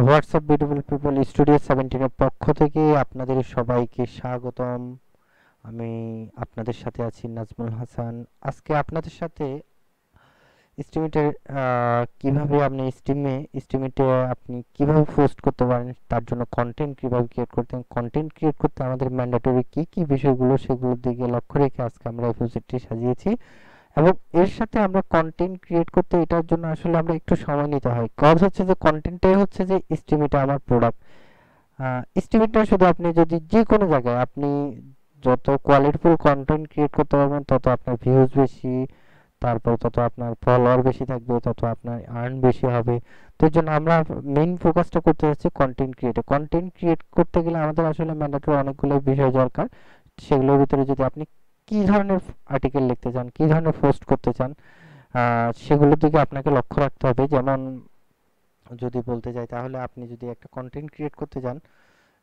WhatsApp beautiful people studio 17 এর পক্ষ থেকে আপনাদের সবাইকে স্বাগতম। আমি আপনাদের সাথে আছি নাজমুল হাসান। আজকে আপনাদের সাথে এস্টিমেটের কিভাবে আপনি এস্টিমেটে আপনি কিভাবে পোস্ট করতে পারেন, তার জন্য কন্টেন্ট কিভাবে ক্রিয়েট করতে হয়, কন্টেন্ট ক্রিয়েট করতে আমাদের ম্যান্ডেটরি কি কি বিষয়গুলো সেগুলোর দিকে লক্ষ্য রেখে আজকে আমরা এই প্রজেক্টটি সাজিয়েছি। এবং এর সাথে আমরা কন্টেন্ট ক্রিয়েট করতে এটার জন্য আসলে আমরা একটু সময় নিতে হয়। কজ হচ্ছে যে কন্টেন্টটাই হচ্ছে যে এস্টিমেটটা আমার প্রোডাক্ট। এস্টিমেটটা শুধু আপনি যদি যে কোনো জায়গায় আপনি যত কোয়ালিটিফুল কন্টেন্ট ক্রিয়েট করতে পারবেন তত আপনার ভিউজ বেশি, তারপর তত আপনার ফলোয়ার বেশি থাকবে, তত আপনার আর্ন বেশি হবে। তো এর জন্য আমরা মেইন ফোকাসটা করতে যাচ্ছি কন্টেন্ট ক্রিয়েটে। কন্টেন্ট ক্রিয়েট করতে গেলে আমাদের আসলে ম্যান্ডেটরি অনেকগুলো বিষয় দরকার। সেগুলোর ভিতরে যদি আপনি কি ধরনের আর্টিকেল লিখতে চান, কি ধরনের পোস্ট করতে চান, সেগুলোর দিকে আপনাকে লক্ষ্য রাখতে হবে। যেমন যদি বলতে যাই, তাহলে আপনি যদি একটা কন্টেন্ট ক্রিয়েট করতে যান,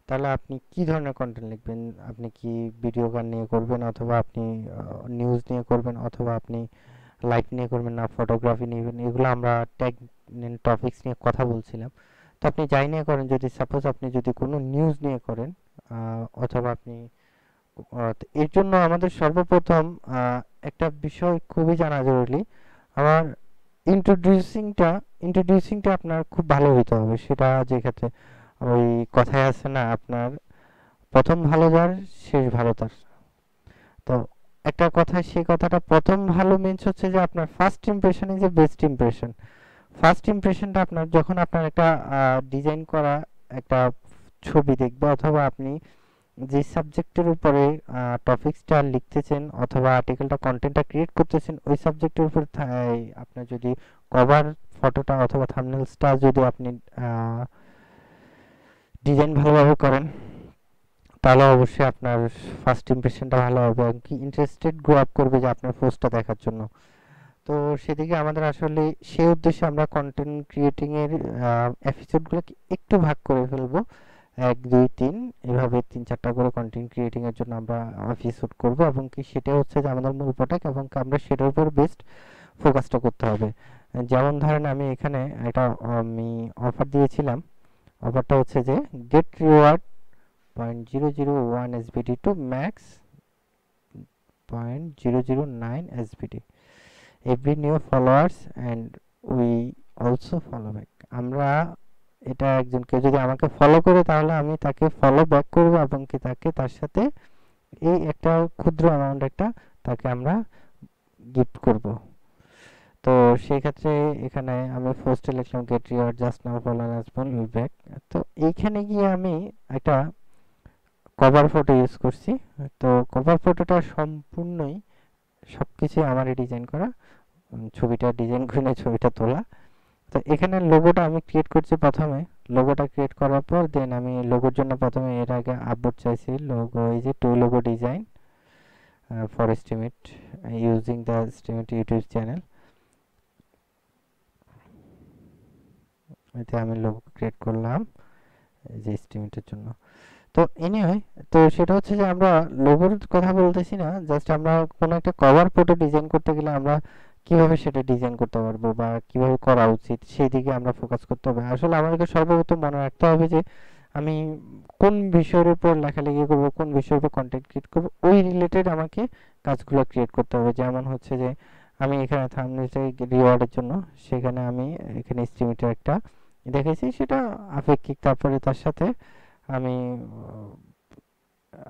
তাহলে আপনি কি ধরনের কন্টেন্ট লিখবেন? আপনি কি ভিডিও গান নিয়ে করবেন, অথবা আপনি নিউজ নিয়ে করবেন, অথবা আপনি লাইফ নিয়ে করবেন, না ফটোগ্রাফি নেবেন? এগুলো আমরা ট্যাগ টপিকস নিয়ে কথা বলছিলাম। তো আপনি যাই নিয়ে করেন, যদি সাপোজ আপনি যদি কোনো নিউজ নিয়ে করেন, অথবা আপনি তো এর জন্য আমাদের সর্বপ্রথম একটা বিষয় খুবই জানা জরুরি। আমার ইন্ট্রোডিউসিংটা ইন্ট্রোডিউসিংটা আপনার খুব ভালো হইতে হবে। সেটা যে ক্ষেত্রে ওই কথায় আছে না, আপনার প্রথম ভালো যার শেষ ভালো তার। তো একটা কথায় সেই কথাটা প্রথম ভালো মিন্স হচ্ছে যে আপনার first impression is a best impression. First ইমপ্রেশনটা আপনার যখন আপনার একটা ডিজাইন করা একটা ছবি দেখবে, অথবা আপনি যে সাবজেক্টের উপরে টপিকসটা লিখতেছেন অথবা আর্টিকেলটা কন্টেন্টটা ক্রিয়েট করতেছেন, ওই সাবজেক্টের উপর আপনার যদি কভার ফটোটা অথবা থাম্বনেলসটা যদি আপনি ডিজাইন ভালোভাবে করেন, তাহলে অবশ্যই আপনার ফার্স্ট ইমপ্রেশনটা ভালো হবে এবং কি ইন্টারেস্টেড গ্রো আপ করবে যে আপনার পোস্টটা দেখার জন্য। তো সেদিকে আমাদের আসলে সেই উদ্দেশ্যে আমরা কন্টেন্ট ক্রিয়েটিং এর এপিসোডগুলোকে একটু ভাগ করে ফেলবো। 1 2 3 এভাবে 3 4টা করে কন্টেন্ট ক্রিয়েটিং এর জন্য আমরা এপিসোড করব, এবং কি সেটা হচ্ছে যে আমাদের মূল প্রোডাক্ট, এবং আমরা সেটার উপর বেস্ট ফোকাসটা করতে হবে। যেমন ধরেন আমি এখানে একটা আমি অফার দিয়েছিলাম। অফারটা হচ্ছে যে get reward 0.001 SBD to max 0.009 SBD every new followers and we also follow back। আমরা এটা একজনকে যদি আমাকে ফলো করে, তাহলে আমি তাকে ফলো ব্যাক করব, এবং কি তাকে তার সাথে এই একটা ক্ষুদ্র অ্যামাউন্ট একটা তাকে আমরা গিফট করব। তো সেই ক্ষেত্রে এখানে আমি পোস্টে লিখলাম get reward just now follow Nazmul will back. তো এইখানে গিয়ে আমি একটা কভার ফটো ইউজ করছি। তো কভার ফটোটা সম্পূর্ণই সবকিছু আমারই ডিজাইন করা, ছবিটা ডিজাইন করে ছবিটা তোলা। তো এখানে লোগোটা আমি ক্রিয়েট করছি প্রথমে। লোগোটা ক্রিয়েট করার পর দেন আমি লোগোর জন্য প্রথমে এর আগে আপলোড চাইছি লোগো, এই যে to logo design for estimate using the estimate YouTube channel. এতে আমি লোগো ক্রিয়েট করলাম এই যে এস্টিমেটের জন্য। তো এনিওয়ে, তো সেটা হচ্ছে যে আমরা লোগোর কথা বলতেছি না, জাস্ট আমরা কোনো একটা কভার ফটো ডিজাইন করতে গেলে আমরা কিভাবে সেটা ডিজাইন করতে পারবো বা কিভাবে করা উচিত সেই দিকে আমরা ফোকাস করতে হবে। আসলে আমাদেরকে সর্বপ্রথম মনে রাখতে হবে যে আমি কোন বিষয়ের উপর লেখালেখি করব, কোন বিষয়ের উপর কন্টেন্ট ক্রিয়েট করব, ওই রিলেটেড আমাকে কাজগুলো ক্রিয়েট করতে হবে। যেমন হচ্ছে যে আমি এখানে থাম্বনেলটা রিওয়ার্ডের জন্য, সেখানে আমি এখানে এস্টিমেটের একটা দেখেছি, সেটা আপেক্ষিক। তারপরে তার সাথে আমি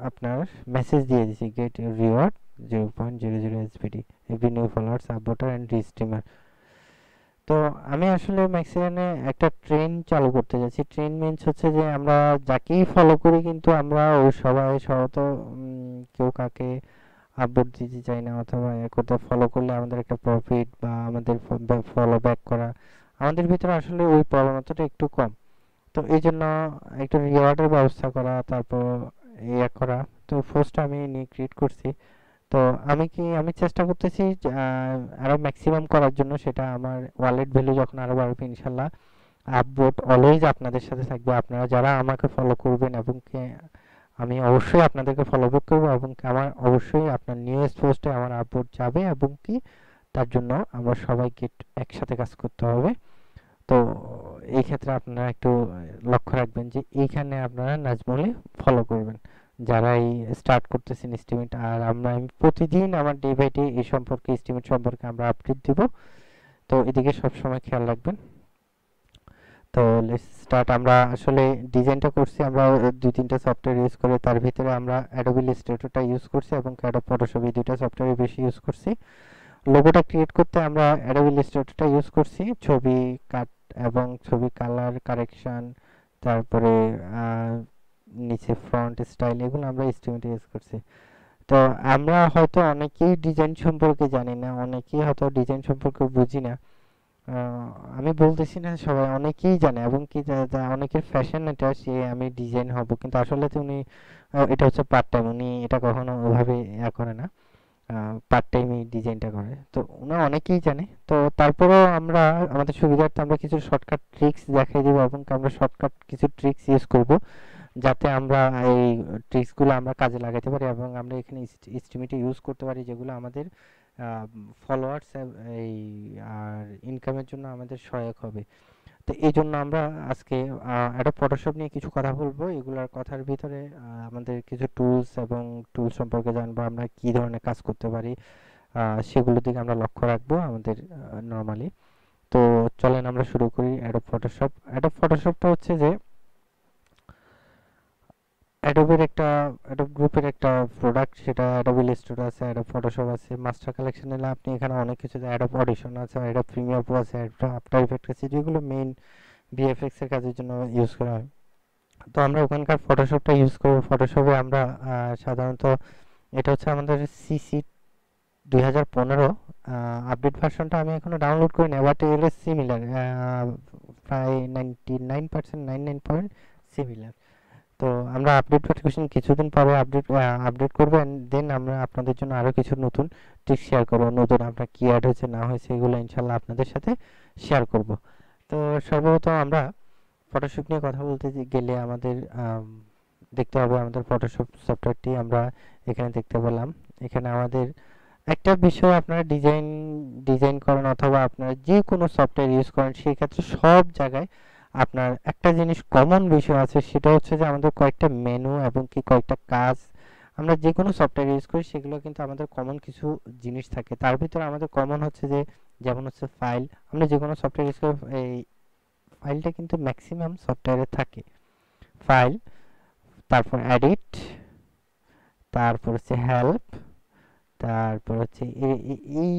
আপনার মেসেজ দিয়ে দিছি get reward 0.00 SBD every new follower supporter and restreamer. তো আমি আসলে ম্যাক্সিমামে একটা ট্রেন চালু করতে যাচ্ছি। ট্রেন মিনস হচ্ছে যে আমরা যাকেই ফলো করি, কিন্তু আমরা ওই সবাই সহত কেউ কাকে আপডেট দিতে চাই না, অথবা কোথাও ফলো করলে আমাদের একটা প্রফিট বা আমাদের ফলো ব্যাক করা, আমাদের ভিতরে আসলে ওই প্রবণতাটা একটু কম। তো এই জন্য একটা রিওয়ার্ডের ব্যবস্থা করা, তারপর ইয়ে করা। তো পোস্টটা আমি নিয়ে ক্রিয়েট করছি। তো আমি চেষ্টা করতেছি আরো ম্যাক্সিমাম করার জন্য। সেটা আমার ওয়ালেট ভ্যালু যখন আরো বাড়বে ইনশাল্লাহ আপডেট অলওয়েজ আপনাদের সাথে থাকবে। আপনারা যারা আমাকে ফলো করবেন, এবং আমি অবশ্যই আপনাদেরকে ফলো ব্যাক করবো, এবং আমার অবশ্যই আপনার নিউয়েস্ট পোস্টে আমার আপডেট যাবে, এবং কি তার জন্য আমরা সবাইকে একসাথে কাজ করতে হবে। তো এই ক্ষেত্রে আপনারা একটু লক্ষ্য রাখবেন যে এইখানে আপনারা নাজমুলে ফলো করবেন যারা এই স্টার্ট করতেছেন এস্টিমেট। আর আমি প্রতিদিন আমার ডে বাই ডে এই সম্পর্কে এস্টিমেট সম্পর্কে আমরা আপডেট দিব, তো এদিকে সবসময় খেয়াল রাখবেন। তো লেটস স্টার্ট। আমরা আসলে ডিজাইনটা করছি আমরা দুই তিনটা সফটওয়্যার ইউজ করে, তার ভিতরে আমরা অ্যাডোবি ইলাস্ট্রেটরটা ইউজ করছি এবং অ্যাডোব ফটোশপ, এই দুইটা সফটওয়্যার বেশি ইউজ করছি। লোগোটা ক্রিয়েট করতে আমরা অ্যাডোবি ইলাস্ট্রেটরটা ইউজ করছি, ছবি কাট এবং ছবি কালার কারেকশন, তারপরে নিচে ফ্রন্ট স্টাইল, এগুলো আমরা এস্টিমেটে ইউজ করছি। তো আমরা হয়তো অনেকেই ডিজাইন সম্পর্কে জানি না, অনেকেই হয়তো ডিজাইন সম্পর্কে বুঝি না। আমি বলতেছি না সবাই, অনেকেই জানে এবং কি অনেকের ফ্যাশন এটা সে আমি ডিজাইন হব, কিন্তু আসলে তো উনি এটা হচ্ছে পার্ট টাইম, উনি এটা কখনো ওভাবে করে না, পার্ট টাইমই ডিজাইনটা করে। তো ওনারা অনেকেই জানে, তো তারপরেও আমরা আমাদের সুবিধার্থে আমরা কিছু শর্টকাট ট্রিক্স দেখাই দেবো এবং আমরা শর্টকাট কিছু ট্রিক্স ইউজ করব যাতে আমরা এই ট্রিক্সগুলো আমরা কাজে লাগাতে পারি এবং আমরা এখানে এস্টিমেটে ইউজ করতে পারি, যেগুলো আমাদের ফলোয়ার্স এই আর ইনকামের জন্য আমাদের সহায়ক হবে। তো এই জন্য আমরা আজকে একটা ফটোশপ নিয়ে কিছু কথা বলবো। এগুলোর কথার ভিতরে আমাদের কিছু টুলস এবং টুল সম্পর্কে জানবো, আমরা কি ধরনের কাজ করতে পারি সেগুলোর দিকে আমরা লক্ষ্য রাখবো আমাদের নর্মালি। তো চলেন আমরা শুরু করি। অ্যাডোব ফটোশপ, অ্যাডোব ফটোশপটা হচ্ছে যে অ্যাডোব গ্রুপের একটা প্রোডাক্ট, সেটা অ্যাডোব ইলাস্ট্রেটর আছে, অ্যাডোব ফটোশপ আছে, মাস্টার কালেকশন এলে আপনি এখানে অনেক কিছু, অ্যাডোব অডিশন আছে, অ্যাডোব প্রিমিয়ার প্রো আছে, আফটার ইফেক্ট আছে, যেগুলো মেইন ভিএফএক্স এর কাজের জন্য ইউজ করা হয়। তো আমরা ওখানকার ফটোশপটা ইউজ করব। ফটোশপে আমরা সাধারণত এটা হচ্ছে আমাদের সিসি 2015 আপডেট ভার্সনটা আমি এখনো ডাউনলোড করি না, বাট এর সিমিলার, প্রায় 99% সিমিলার। তো আমরা আপডেট ভার্সন কিছুদিন পরে আপডেট করবো, এন্ড দেন আমরা আপনাদের জন্য আরো কিছু নতুন ট্রিক শেয়ার করবো, নতুন আমরা কি অ্যাড হয়েছে না হয়েছে এগুলো ইনশাল্লাহ আপনাদের সাথে শেয়ার করব। তো সর্বপ্রথম আমরা ফটোশপ নিয়ে কথা বলতে গেলে আমাদের দেখতে হবে আমাদের ফটোশপ সফটওয়্যারটি আমরা এখানে দেখতে পেলাম। এখানে আমাদের একটা বিষয়, আপনারা ডিজাইন করেন অথবা আপনারা যে কোনো সফটওয়্যার ইউজ করেন, সেই ক্ষেত্রে সব জায়গায় আপনার একটা জিনিস কমন বিষয় আছে, সেটা হচ্ছে যে আমাদের কয়েকটা মেনু এবং কি কয়েকটা কাজ। আমরা যে কোনো সফটওয়্যার ইউজ করি সেগুলো কিন্তু আমাদের কমন কিছু জিনিস থাকে, তার ভিতরে আমাদের কমন হচ্ছে যে যেমন হচ্ছে ফাইল। আমরা যে কোনো সফটওয়্যার ইউজ করি এই ফাইলটা কিন্তু ম্যাক্সিমাম সফটওয়্যারে থাকে। ফাইল, তারপর এডিট, তারপর হচ্ছে হেল্প, তারপর হচ্ছে এই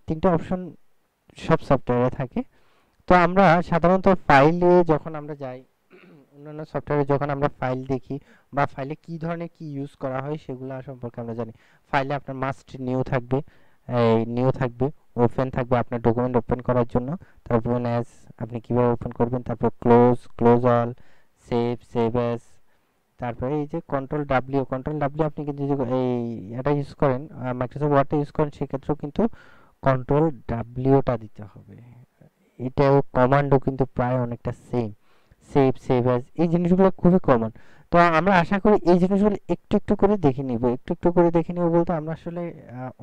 তিনটা অপশন সব সফটওয়্যারে থাকে। তো আমরা সাধারণত ফাইলে যখন আমরা যাই, অন্যান্য সফটওয়্যারে যখন আমরা ফাইল দেখি বা ফাইলে কি ধরনের কি ইউজ করা হয় সেগুলো সম্পর্কে আমরা জানি। ফাইলে আপনার মাস্ট নিউ থাকবে, এই নিউ থাকবে, ওপেন থাকবে আপনার ডকুমেন্ট ওপেন করার জন্য, তারপর অ্যাজ আপনি কিভাবে ওপেন করবেন, তারপর ক্লোজ অল, সেভ অ্যাজ, তারপরে এই যে কন্ট্রোল ডাব্লিউ আপনি কিন্তু যদি এই এটা ইউজ করেন, মাইক্রোসফট ওয়ার্ডটা ইউজ করেন, সেক্ষেত্রেও কিন্তু কন্ট্রোল ডাব্লিউটা দিতে হবে। এটাও কমান্ডও কিন্তু প্রায় অনেকটা সেভ অ্যাজ, এই জিনিসগুলো খুবই কমন। তো আমরা আশা করি এই জিনিসগুলো একটু একটু করে দেখে নিব বলতে আমরা আসলে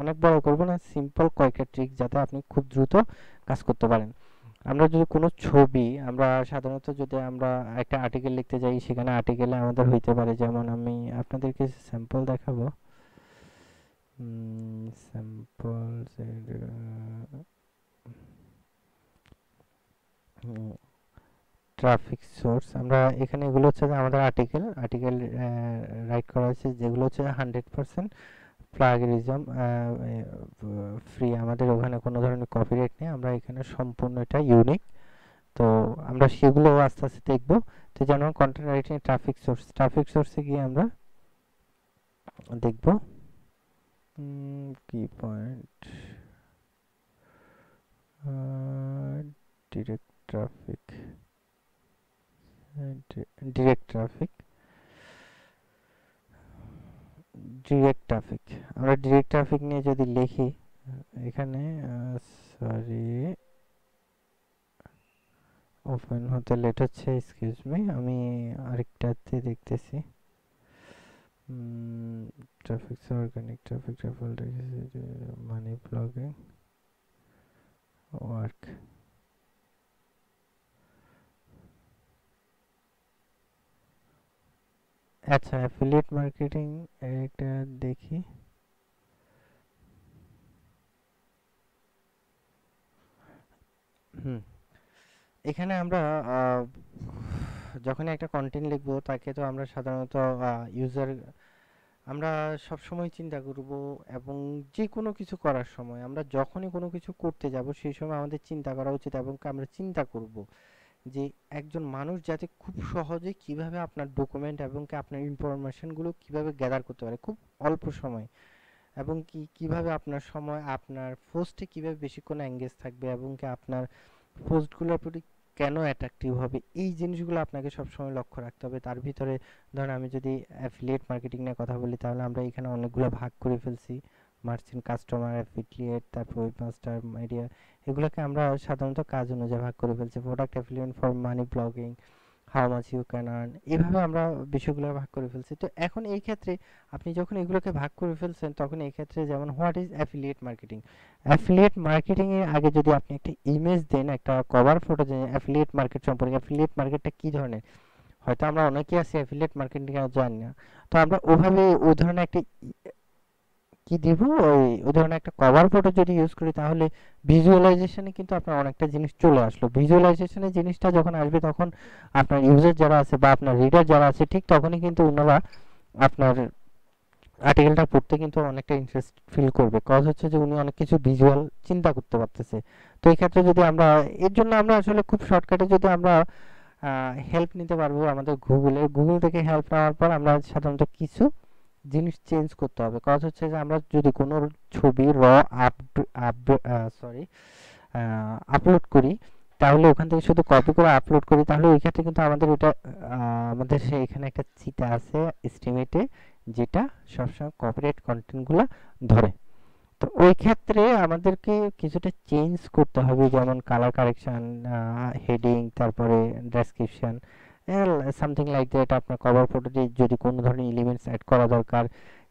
অনেক বড় করব না, সিম্পল কয়েকটা ট্রিক যাতে আপনি খুব দ্রুত কাজ করতে পারেন। আমরা যদি কোনো ছবি, আমরা সাধারণত যদি আমরা একটা আর্টিকেল লিখতে যাই, সেখানে আর্টিকেলে আমাদের হইতে পারে, যেমন আমি আপনাদেরকে স্যাম্পল দেখাবো। স্যাম্পল ট্রাফিক সোর্স, আমরা এখানে এগুলো হচ্ছে যে আমাদের আর্টিকেল রাইট করা হয়েছে, যেগুলো হচ্ছে 100% প্লাগরিজম ফ্রি, আমাদের ওখানে কোনো ধরনের কপিরাইট নেই, আমরা এখানে সম্পূর্ণ এটা ইউনিক। তো আমরা সেগুলো আস্তে আস্তে দেখব। তো যেমন কন্টেন্ট রাইটিং ট্রাফিক সোর্সে গিয়ে আমরা দেখব কি point, direct traffic direct traffic আমরা ডিরেক্ট ট্রাফিক নিয়ে যদি লিখি এখানে, সরি ওপেন হতে লেট হচ্ছে, এক্সকিউজ মি, আমি আরেকটাতে দেখতেছি। ট্রাফিক অর্গানিক ট্রাফিক ট্রাফল মানি ব্লগিং ওয়ার্ক, আচ্ছা, অ্যাফিলিয়েট মার্কেটিং একটা দেখি। হুম, এখানে আমরা যখন একটা কন্টেন্ট লিখবো তাকে তো আমরা সাধারণত ইউজার, আমরা সবসময় চিন্তা করব, এবং যে কোনো কিছু করার সময় আমরা যখনই কোনো কিছু করতে যাব সেই সময় আমাদের চিন্তা করা উচিত, এবং আমরা চিন্তা করব যে একজন মানুষ যাতে খুব সহজে কিভাবে আপনার ডকুমেন্ট এবং কি আপনার ইনফরমেশনগুলো কিভাবে গ্যাদার করতে পারে খুব অল্প সময়, এবং কি কিভাবে আপনার সময় আপনার পোস্টে কিভাবে বেশিক্ষণ এঙ্গেজ থাকবে, এবং কি আপনার পোস্টগুলোর প্রতি কেন অ্যাট্রাকটিভ হবে, এই জিনিসগুলো আপনাকে সবসময় লক্ষ্য রাখতে হবে। তার ভিতরে ধরেন আমি যদি অ্যাফিলিয়েট মার্কেটিং নিয়ে কথা বলি, তাহলে আমরা এখানে অনেকগুলো ভাগ করে ফেলছি। মার্চেন্ট, কাস্টমার, অ্যাফিলিয়েট, তারপর ওয়েবমাস্টার, মিডিয়া, এগুলোকে আমরা সাধারণত কাজ অনুযায়ী ভাগ করে ফেলছি। Product affiliate for money blogging, how much you can earn, এভাবে আমরা বিষয়গুলো ভাগ করে ফেলছি। তো এখন এই ক্ষেত্রে আপনি যখন এগুলোকে ভাগ করে ফেলছেন, তখন এই ক্ষেত্রে যেমন what is affiliate marketing, affiliate marketing এর আগে যদি আপনি একটা ইমেজ দেন, একটা কভার ফটো দেন অ্যাফিলিয়েট মার্কেট সম্পর্কে, অ্যাফিলিয়েট মার্কেটটা কি ধরনের, হয়তো আমরা অনেকেই আছি অ্যাফিলিয়েট মার্কেটিং জানি না। তো আমরা ওভাবে ওই ধরনের একটা কি দিব, ওই ধরনের একটা কভার ফটো যদি ইউজ করি, তাহলে ভিজুয়ালাইজেশনে কিন্তু আপনার অনেকটা জিনিস চলে আসলো। ভিজুয়ালাইজেশনের জিনিসটা যখন আসবে, তখন আপনার ইউজার যারা আছে বা আপনার রিডার যারা আছে, ঠিক তখনই কিন্তু ওনারা আপনার আর্টিকেলটা পড়তে কিন্তু অনেকটা ইন্টারেস্ট ফিল করবে, কজ হচ্ছে যে উনি অনেক কিছু ভিজুয়াল চিন্তা করতে পারতেছে। তো এই ক্ষেত্রে যদি আমরা, এর জন্য আমরা আসলে খুব শর্টকাটে যদি আমরা হেল্প নিতে পারবো আমাদের গুগল থেকে হেল্প নেওয়ার পর আমরা সাধারণত কিছু জিনিস চেঞ্জ করতে হবে। কজ হচ্ছে যে আমরা যদি কোনো ছবি আপ সরি আপলোড করি, তাহলে ওখান থেকে শুধু কপি করে আপলোড করি, তাহলে ওই ক্ষেত্রে কিন্তু আমাদের ওটা আমাদের এখানে একটা চিতা আছে এস্টিমেটে, যেটা সবসময় কপিরাইট কন্টেন্টগুলো ধরে। তো ওই ক্ষেত্রে আমাদেরকে কিছুটা চেঞ্জ করতে হবে, যেমন কালার কারেকশন, হেডিং, তারপরে ডেসক্রিপশন, সামথিং লাইক দ্যাট। আপনার কভার ফটোতে যদি কোনো ধরনের এলিমেন্টস অ্যাড করা দরকার,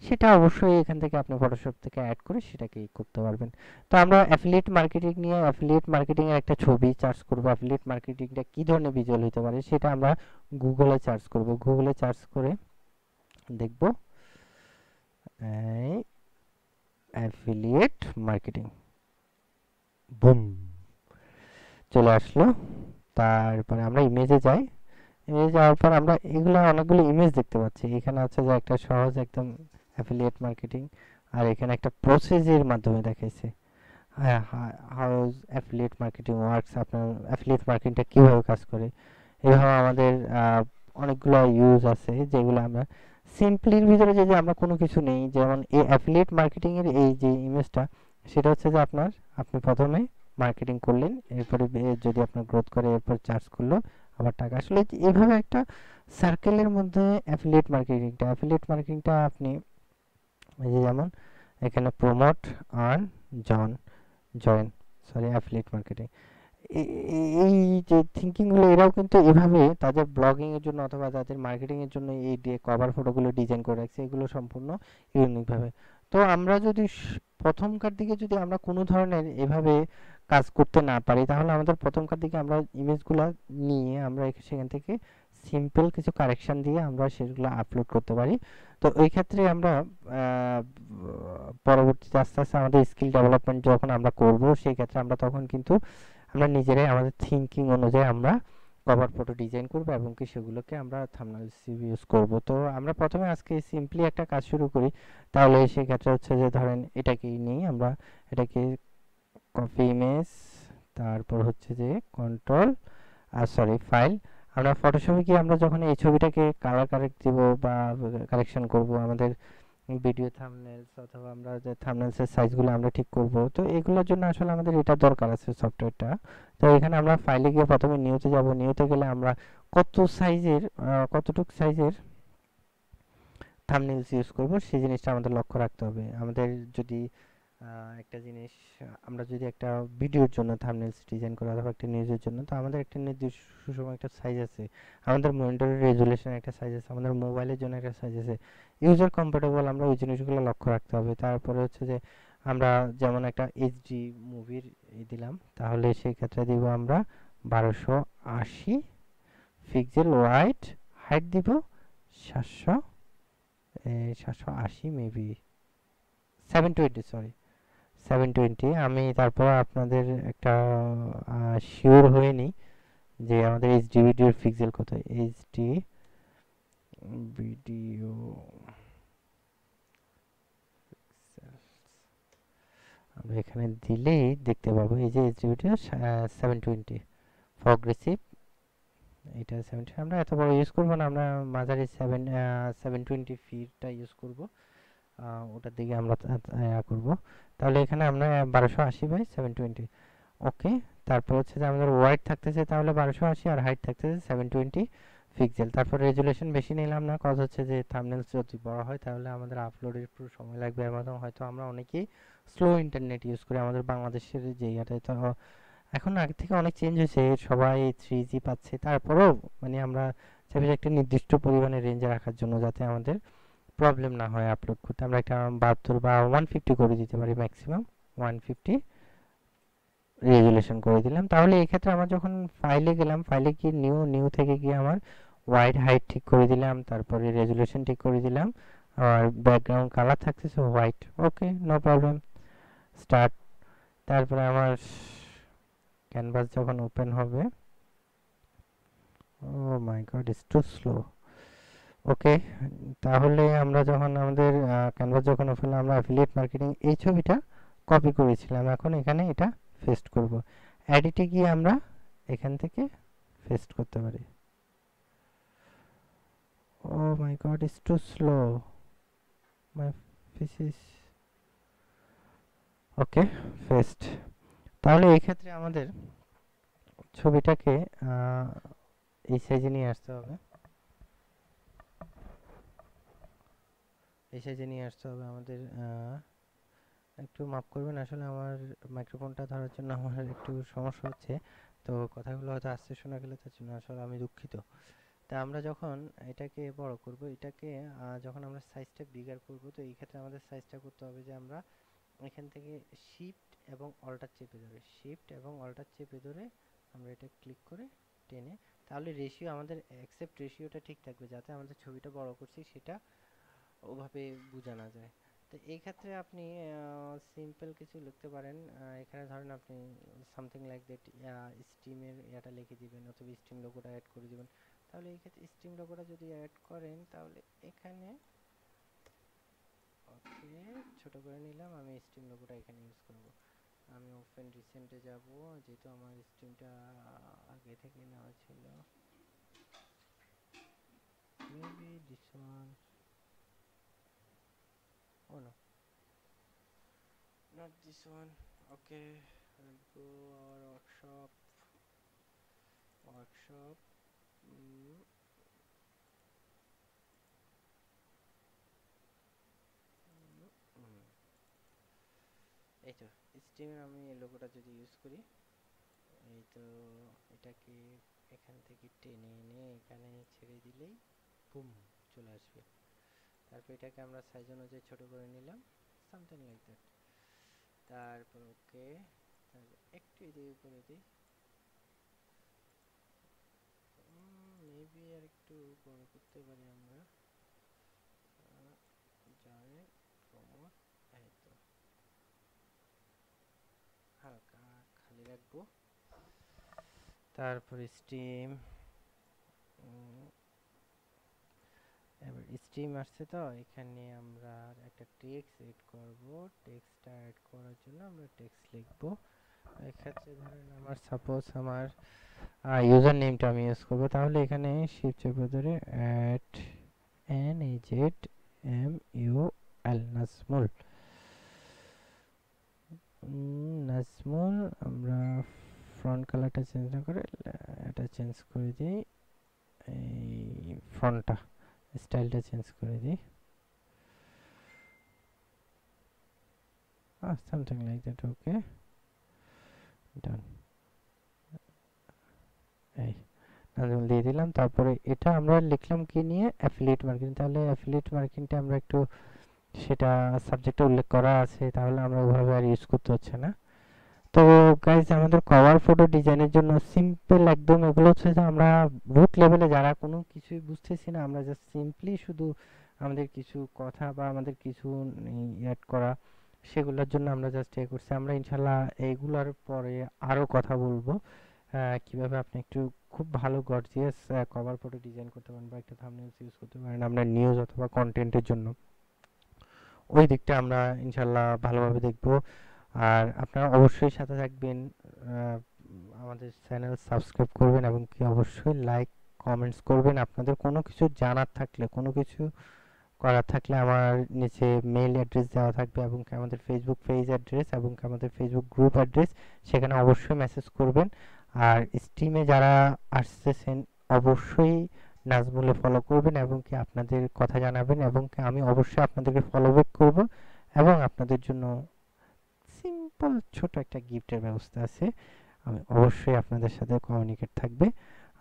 সেটা অবশ্যই এখান থেকে আপনি ফটোশপ থেকে অ্যাড করে সেটাকে করতে পারবেন। তো আমরা অ্যাফিলিয়েট মার্কেটিং নিয়ে, অ্যাফিলিয়েট মার্কেটিং এর একটা ছবি সার্চ করব, অ্যাফিলিয়েট মার্কেটিংটা কি ধরনের ভিজুয়াল হতে পারে সেটা আমরা গুগলে সার্চ করব। গুগলে সার্চ করে দেখব অ্যাফিলিয়েট মার্কেটিং, বুম, চলে আসলো। তারপরে আমরা ইমেজে যাই। ইমেজে যাওয়ার পর আমরা এগুলো অনেকগুলো ইমেজ দেখতে পাচ্ছি। এখানে আছে যে একটা সহজ একদম অ্যাফিলিয়েট মার্কেটিং, আর এখানে একটা প্রসেসের মাধ্যমে দেখাইছে। হ্যাঁ, হাউ অ্যাফিলিয়েট মার্কেটিং ওয়ার্কস, আপনার অ্যাফিলিয়েট মার্কেটিংটা কীভাবে কাজ করে। এভাবে আমাদের অনেকগুলো ইউজ আছে, যেগুলো আমরা সিম্পলির ভিতরে যদি আমরা কোনো কিছু নেই, যেমন এই অ্যাফিলিয়েট মার্কেটিং এর এই যে ইমেজটা, সেটা হচ্ছে যে আপনি প্রথমে মার্কেটিং করলেন, এরপরে যদি আপনার গ্রোথ করে, এরপর চার্জ করলো, আবার টাকা আসলে এভাবে একটা সার্কেলের মধ্যে অ্যাফিলিয়েট মার্কেটিংটা আপনি এই যে যেমন এখানে প্রমোট, আর্ন, জন, জয়েন, সরি অ্যাফিলিয়েট মার্কেটিং, এই যে থিঙ্কিং গুলো, এরাও কিন্তু এভাবে তাদের ব্লগিং এর জন্য অথবা তাদের মার্কেটিং এর জন্য এই কভার ফটোগুলো ডিজাইন করে রাখছে, এগুলো সম্পূর্ণ ইউনিক ভাবে। তো আমরা যদি প্রথমকার দিকে যদি আমরা কোনো ধরনের এভাবে কাজ করতে না পারি, তাহলে আমাদের প্রথমকার দিকে আমরা ইমেজগুলো নিয়ে আমরা সেখান থেকে সিম্পল কিছু কারেকশন দিয়ে আমরা সেগুলো আপলোড করতে পারি। তো ওই ক্ষেত্রে আমরা পরবর্তীতে আস্তে আস্তে আমাদের স্কিল ডেভেলপমেন্ট যখন আমরা করব, সেই ক্ষেত্রে আমরা তখন কিন্তু আমরা নিজেরাই আমাদের থিঙ্কিং অনুযায়ী আমরা কভার ফটো ডিজাইন করব, এবং কি সেগুলোকে আমরা থাম্বনেল ইউজ করব। তো আমরা প্রথমে আজকে সিম্পলি একটা কাজ শুরু করি। তাহলে সেক্ষেত্রে হচ্ছে যে ধরেন এটাকেই নিই, আমরা এটাকে কপি ইমেজ, তারপর হচ্ছে যে কন্ট্রোল ফাইল, আমরা ফটোশপে গিয়ে আমরা যখন এই ছবিটাকে কালার কারেক্ট দিব বা কারেকশন করব, আমাদের ভিডিও থাম্বনেলস অথবা আমরা যে থাম্বনেলস এর সাইজগুলো আমরা ঠিক করব, তো এগুলোর জন্য আসলে আমাদের এটা দরকার আছে সফটওয়্যারটা। তো এখানে আমরা ফাইলে গিয়ে প্রথমে নিউতে যাব। নিউতে গেলে আমরা কতটুক সাইজের থাম্বনেলস ইউজ করব সেই জিনিসটা আমাদের লক্ষ্য রাখতে হবে। আমাদের যদি একটা জিনিস, আমরা যদি একটা ভিডিওর জন্য থাম্বনেলস ডিজাইন করি অথবা একটা নিউজের জন্য, তো আমাদের একটা নির্দিষ্ট সুষম একটা সাইজ আছে, আমাদের মনিটরের রেজুলেশন একটা সাইজ আছে, আমাদের মোবাইলের জন্য একটা সাইজ আছে, ইউজার কম্পাটেবল আমরা ওই জিনিসগুলো লক্ষ্য রাখতে হবে। তারপরে হচ্ছে যে আমরা যেমন একটা এইচডি মুভির দিলাম, তাহলে সেই ক্ষেত্রে দিব আমরা 1280 পিক্সেল ওয়াইড, হাইট দিব 700 780 মেবি 720, সরি 720। আমি তারপর আপনাদের একটা শিওর হয়ে নিই যে আমাদের এইচডি ভিডিওর পিক্সেল কত। এইচডি ভিডিও আমরা এখানে দিলেই দেখতে পাবো এই যে এইচডি ভিডিও 720 প্রগ্রেসিভ। এটা 70, আমরা এত বড় ইউজ করব না, আমরা মাঝারি 720 ফিটটা ইউজ করব। ওটার দিকে আমরা করব। তাহলে এখানে আমরা 1280 বাই 720, ওকে। তারপর হচ্ছে যে আমাদের ওয়াইড থাকতেছে তাহলে 1280 আর হাইট থাকতেছে 720 পিক্সেল। তারপর রেজুলেশন বেশি নিলাম না, কথা হচ্ছে যে থাম্বনেলস যদি বড় হয় তাহলে আমাদের আপলোডের একটু সময় লাগবে এবং হয়তো আমরা অনেকেই স্লো ইন্টারনেট ইউজ করি আমাদের বাংলাদেশের যে ইয়াটায়। তো এখন আগে থেকে অনেক চেঞ্জ হয়েছে, সবাই 3G পাচ্ছে। তারপরেও মানে আমরা চাইছি একটা নির্দিষ্ট পরিমাণে রেঞ্জে রাখার জন্য যাতে আমাদের প্রবলেম না হয় আপলোড করতে। আমরা একটা 72 বা 150 করে দিতে পারি, ম্যাক্সিমাম 150 রেজুলেশন করে দিলাম। তাহলে এই ক্ষেত্রে আমার যখন ফাইলে গেলাম, ফাইলে গিয়ে নিউ থেকে গিয়ে আমার ওয়াইড হাইট ঠিক করে দিলাম, তারপরে রেজুলেশন ঠিক করে দিলাম, আর ব্যাকগ্রাউন্ড কালার থাকতেছে হোয়াইট, ওকে, নো প্রবলেম, স্টার্ট। তারপরে আমার ক্যানভাস যখন ওপেন হবে, ও my god it's too slow, ওকে। তাহলে আমরা যখন আমাদের ক্যানভাস যখন ওপেন, আমরা অ্যাফিলিয়েট মার্কেটিং এই ছবিটা কপি করেছিলাম, এখন এখানে এটা পেস্ট করব। এডিটে গিয়ে আমরা এখান থেকে পেস্ট করতে পারি। Oh my god it's too slow, my PC is, okay, paste. তাহলে এই ক্ষেত্রে আমাদের ছবিটাকে এই সাইজে নিয়ে আসতে হবে, এই সাইজে নিয়ে আসতে হবে আমাদের। একটু মাফ করবেন, আসলে আমার মাইক্রোফোনটা ধরার জন্য আমার একটু সমস্যা হচ্ছে, তো কথাগুলো হয়তো আস্তে শোনা গেলে তার জন্য আসলে আমি দুঃখিত। তা আমরা যখন এটাকে বড় করব, এটাকে যখন আমরা সাইজটা বিগার করব, তো এই ক্ষেত্রে আমাদের সাইজটা করতে হবে যে আমরা এখান থেকে শিফট এবং অল্টার চেপে ধরে, শিফট এবং অল্টার চেপে ধরে আমরা এটা ক্লিক করে টেনে, তাহলে রেশিও আমাদের অ্যাকসেপ্ট রেশিওটা ঠিক থাকবে, যাতে আমাদের ছবিটা বড় করছি সেটা ওভাবে বোঝা না যায়। তো এই ক্ষেত্রে আপনি সিম্পল কিছু লিখতে পারেন। এখানে ধরেন আপনি সামথিং লাইক দ্যাট স্টিমের এটা লিখে দিবেন, অথবা স্টিম লোগোটা অ্যাড করে দিবেন। তাহলে এই ক্ষেত্রে স্টিম লোগোটা যদি অ্যাড করেন তাহলে এখানে, ওকে, ছোট করে নিলাম, আমি স্টিম লোগোটা এখানে ইউজ করব। আমি ওপেন রিসেন্টে যাব, যেহেতু আমার স্টিমটা আগে থেকে নেওয়া ছিল, maybe this one, oh no, not this one, okay. I'll go our workshop, workshop, mm, এই তো স্টিমের আমি এই লোগোটা যদি ইউজ করি, এই তো এটাকে এখান থেকে টেনে এনে এখানে ছেড়ে দিলেই বুম চলে আসবে। তারপর এটাকে আমরা সাইজ অনুযায়ী ছোট করে নিলাম, সামথিং লাইক দ্যাট। তারপর ওকে, তারপর একটু এদিকে করে দিই, মেবি আর একটু বড় করতে পারি আমরা, জয়েন্ট প্রমোট, এই তো হালকা খালি রাখবো। তারপর স্টিম, এবার স্টিম আসছে, তো এখানে আমরা একটা টেক্সট এড করব। টেক্সটটা এড করার জন্য আমরা টেক্সট লিখব। এক্ষেত্রে ধরেন আমার সাপোজ আমার ইউজার নেমটা আমি ইউজ করব, তাহলে এখানে শিফট চেপে ধরে NAZMUL, নাজমুল, নাজমুল। আমরা ফ্রন্ট কালারটা চেঞ্জ না করে এটা চেঞ্জ করে দিই, এই ফ্রন্টটা স্টাইলটা চেঞ্জ করে দিই, something like that, okay, done। এই নাজমুল দিয়ে দিলাম। তারপরে এটা আমরা লিখলাম কি নিয়ে, অ্যাফিলিয়েট মার্কেটিং। তাহলে অ্যাফিলিয়েট মার্কেটিংটা আমরা একটু, সেটা সাবজেক্টে উল্লেখ করা আছে, তাহলে আমরা ওভাবে আর ইউজ করতে হচ্ছে না। তো গাইজ আমাদের কভার ফটো ডিজাইনের জন্য সিম্পল একদম এগুলো হচ্ছে যে আমরা রুট লেভেলে যারা কোনো কিছুই বুঝতেছি না, আমরা জাস্ট সিম্পলি শুধু আমাদের কিছু কথা বা আমাদের কিছু অ্যাড করা, সেগুলোর জন্য আমরা জাস্ট এ করছি। আমরা ইনশাল্লাহ এইগুলোর পরে আরো কথা বলবো কিভাবে আপনি একটু খুব ভালো গর্জিয়াস কভার ফটো ডিজাইন করতে পারেন বা একটা থাম্বনেলস ইউজ করতে পারেন আপনার নিউজ অথবা কন্টেন্টের জন্য। ওই দিকটা আমরা ইনশাল্লাহ ভালোভাবে দেখবো। আর আপনারা অবশ্যই সাথে থাকবেন, আমাদের চ্যানেল সাবস্ক্রাইব করবেন এবং কি অবশ্যই লাইক কমেন্টস করবেন। আপনাদের কোনো কিছু জানার থাকলে, কোনো কিছু করার থাকলে আমার নিচে মেইল অ্যাড্রেস দেওয়া থাকবে এবং কি আমাদের ফেসবুক পেজ অ্যাড্রেস এবং কি আমাদের ফেসবুক গ্রুপ অ্যাড্রেস, সেখানে অবশ্যই মেসেজ করবেন। আর স্ট্রিমে যারা আসতেছেন অবশ্যই নাজমুলে ফলো করবেন এবং কি আপনাদের কথা জানাবেন এবং কি আমি অবশ্যই আপনাদেরকে ফলো ব্যাক করব এবং আপনাদের জন্য সিম্পল ছোট একটা গিফটের ব্যবস্থা আছে। আমি অবশ্যই আপনাদের সাথে কমিউনিকেট থাকবে।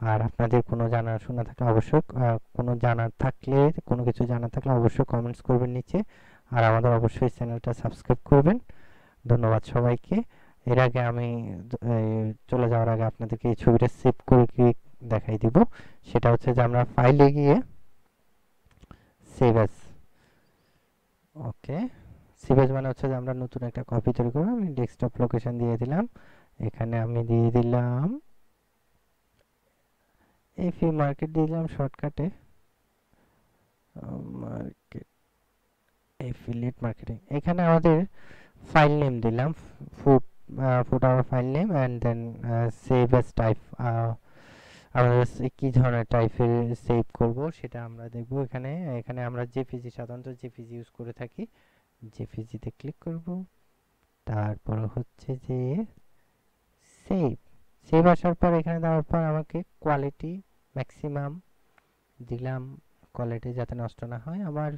আর আপনাদের কোনো জানাশোনা থাকলে অবশ্যই কোনো জানার থাকলে, কোনো কিছু জানার থাকলে অবশ্যই কমেন্টস করবেন নিচে। আর আমাদের অবশ্যই চ্যানেলটা সাবস্ক্রাইব করবেন। ধন্যবাদ সবাইকে। এর আগে আমি চলে যাওয়ার আগে আপনাদেরকে এই ছবিটা সেভ করে কি দেখাই দিব। সেটা হচ্ছে যে আমরা ফাইলে গিয়ে সেভ অ্যাজ, ওকে, সেভ অ্যাজ মানে হচ্ছে যে আমরা নতুন একটা কপি তৈরি করব। আমি ডেস্কটপ লোকেশন দিয়ে দিলাম, এখানে আমি দিয়ে দিলাম এফি মার্কেট, দিয়ে দিলাম শর্টকাটে মার্কেট, এফিলিয়েট মার্কেটিং। এখানে আমাদের ফাইল নেম দিলাম put our file name and then save as type. আমরা কি ধরনের টাইপের সেভ করব সেটা আমরা দেখব। এখানে এখানে আমরা জেপিজি, সাধারণত জেপিজি ইউজ করে থাকি। জেপিজিতে ক্লিক করব, তারপর হচ্ছে যে সেভ। সেভ আসার পর এখানে দেওয়ার পর আমাকে কোয়ালিটি ম্যাক্সিমাম দিলাম, কোয়ালিটি যাতে নষ্ট না হয়। আমার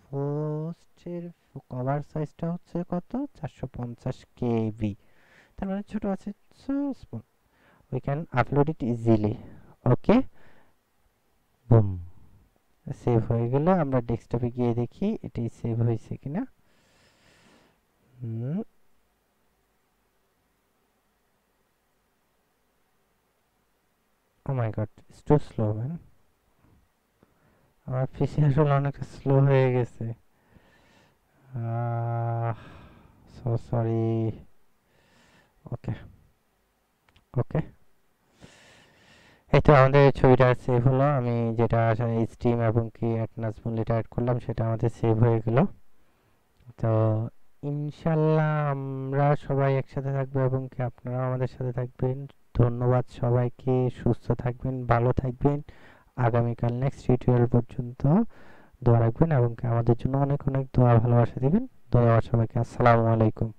পোস্টের কভার সাইজটা হচ্ছে কত, 450 কেবি, তার মানে ছোট আছে, so small, we can upload it easily. Okay, broom, save হয়ে গেল। আমরা ডেস্কটপে গিয়ে দেখি এটি সেভ হয়েছে কিনা। Oh my god, it's too slow man. আমার পিসি আসলে অনেকটা স্লো হয়ে গেছে, সো সরি। ওকে ওকে, এই তো আমাদের ছবিটা সেভ হলো। আমি যেটা স্ট্রিম এবং কি নাজমুল এটা অ্যাড করলাম সেটা আমাদের সেভ হয়ে গেল। তো ইনশাল্লাহ আমরা সবাই একসাথে থাকবো এবং কি আপনারাও আমাদের সাথে থাকবেন। ধন্যবাদ সবাইকে, সুস্থ থাকবেন, ভালো থাকবেন। আগামীকাল নেক্সট টিউটোরিয়াল পর্যন্ত দোয়া রাখবেন এবং কি আমাদের জন্য অনেক অনেক দোয়া ভালোবাসা দিবেন। ধন্যবাদ সবাইকে, আসসালামু আলাইকুম।